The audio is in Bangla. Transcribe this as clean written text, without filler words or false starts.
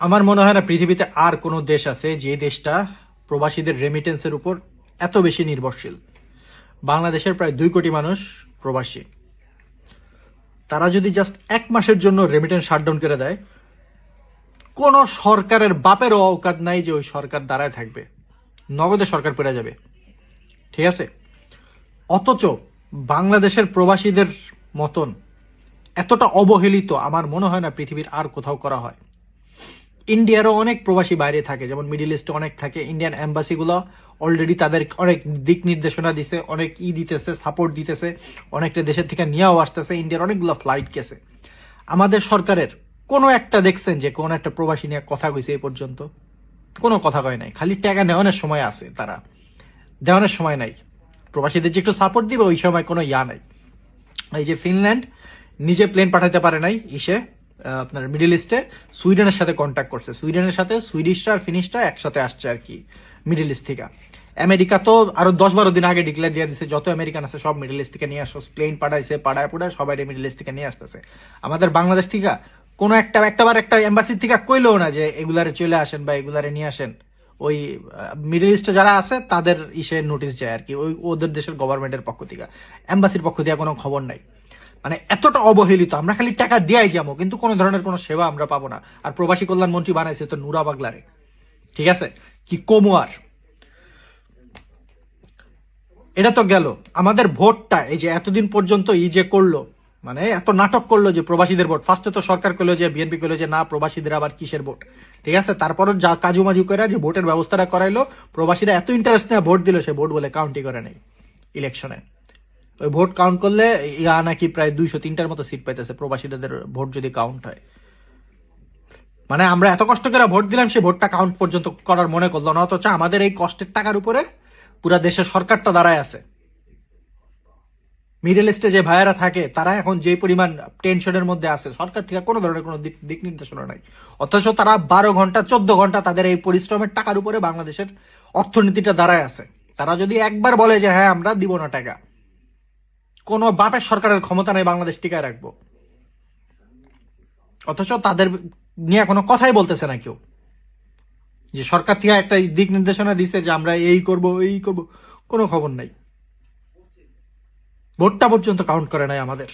আমার মনে হয় না পৃথিবীতে আর কোনো দেশ আছে যে দেশটা প্রবাসীদের রেমিটেন্সের উপর এত বেশি নির্ভরশীল। বাংলাদেশের প্রায় 2 কোটি মানুষ প্রবাসী। তারা যদি জাস্ট 1 মাসের জন্য রেমিটেন্স শাটডাউন করে দেয়, কোন সরকারের বাপেরও অকাত নাই যে ওই সরকার দাঁড়ায় থাকবে, নগদে সরকার পড়ে যাবে। ঠিক আছে, অথচ বাংলাদেশের প্রবাসীদের মতন এতটা অবহেলিত আমার মনে হয় না পৃথিবীর আর কোথাও করা হয়। ইন্ডিয়ারও অনেক প্রবাসী বাইরে থাকে, যেমন মিডিল ইস্টে অনেক থাকে। ইন্ডিয়ান এম্বাসিগুলো অলরেডি তাদের অনেক দিক নির্দেশনা দিছে, অনেক দিতেছে, সাপোর্ট দিতেছে, অনেকটা দেশের থেকে নিয়েও আসতেছে। ইন্ডিয়ার অনেকগুলো ফ্লাইট গেছে। আমাদের সরকারের কোনো একটা দেখছেন যে কোন একটা প্রবাসী নিয়ে কথা কইছে? এই পর্যন্ত কোনো কথা কয় নাই। খালি টাকা নেওয়ানোর সময় আছে, তারা দেওয়ানোর সময় নাই। প্রবাসীদের যে একটু সাপোর্ট দিবে ওই সময় কোনো নাই। এই যে ফিনল্যান্ড নিজে প্লেন পাঠাতে পারে নাই আপনার মিডল ইস্টে, সুইডেনের সাথে কন্ট্যাক্ট করছে। সুইডেনের সাথে সুইডিশটা আর ফিনিশটা একসাথে আসছে আর কি মিডল ইস্ট থেকে। আমেরিকা তো আরো 10-12 দিন আগে ডিক্লেয়ার দিয়ে দিচ্ছে যত আমেরিকান আছে সব মিডল ইস্ট থেকে নিয়ে আসো। প্লেন পাঠাইছে, পাড়ায় সবাই মিডল ইস্ট থেকে নিয়ে আসতেছে। আমাদের বাংলাদেশ থেকে কোনো একটা এম্বাসি থেকে কইলেও না যে এগুলারে চলে আসেন বা এগুলারে নিয়ে আসেন। ওই মিডল ইস্টে যারা আছে তাদের নোটিশ যায় আর কি, ওই ওদের দেশের গভর্নমেন্টের পক্ষ থেকে। এম্বাসির পক্ষ থেকে কোনো খবর নাই। মানে এতটা অবহেলিত, আমরা খালি টাকা দিয়াই যাবো কিন্তু কোনো ধরনের কোনো সেবা আমরা পাবো না। আর প্রবাসী কল্যাণ মন্ত্রী বানাইছে তো নুরা বাগলারে। ঠিক আছে, কি কমু আর। এটা তো গেল আমাদের ভোটটা, এই যে এতদিন পর্যন্ত যে করলো, মানে এত নাটক করলো যে প্রবাসীদের ভোট। ফার্স্টে তো সরকার কইলো যে, বিএনপি কইলো যে না প্রবাসীদের আবার কিসের ভোট। ঠিক আছে, তারপরও যা কাজু মাজু করে যে ভোটের ব্যবস্থাটা করাইলো, প্রবাসীরা এত ইন্টারেস্ট নিয়ে ভোট দিল, সে ভোট বলে কাউন্টই করে নেই ইলেকশনে। ওই ভোট কাউন্ট করলে নাকি প্রায় 203টার মতো সিট পাইতেছে প্রবাসীদের ভোট যদি কাউন্ট হয়। মানে আমরা এত কষ্ট করে ভোট দিলাম, সে ভোটটা কাউন্ট পর্যন্ত করার মনে করলো না। অথচ আমাদের এই কষ্টের টাকার উপরে পুরা দেশের সরকারটা দাঁড়ায় আছে। মিডল ইস্টে যে ভাইয়েরা থাকে তারা এখন যে পরিমাণ টেনশনের মধ্যে আছে, সরকার থেকে কোনো ধরনের কোনো দিক নির্দেশনা নাই। অথচ তারা 12 ঘন্টা 14 ঘন্টা তাদের এই পরিশ্রমের টাকার উপরে বাংলাদেশের অর্থনীতিটা দাঁড়ায় আছে। তারা যদি একবার বলে যে হ্যাঁ আমরা দিব না টাকা, কোন বাপের সরকারের ক্ষমতা নেই বাংলাদেশ টিকায় রাখবো। অথচ তাদের নিয়ে কোনো কথাই বলতেছে না কেউ, যে সরকার থেকে একটা দিক নির্দেশনা দিছে যে আমরা এই করব এই করব, কোনো খবর নাই। ভোটটা পর্যন্ত কাউন্ট করে নাই আমাদের।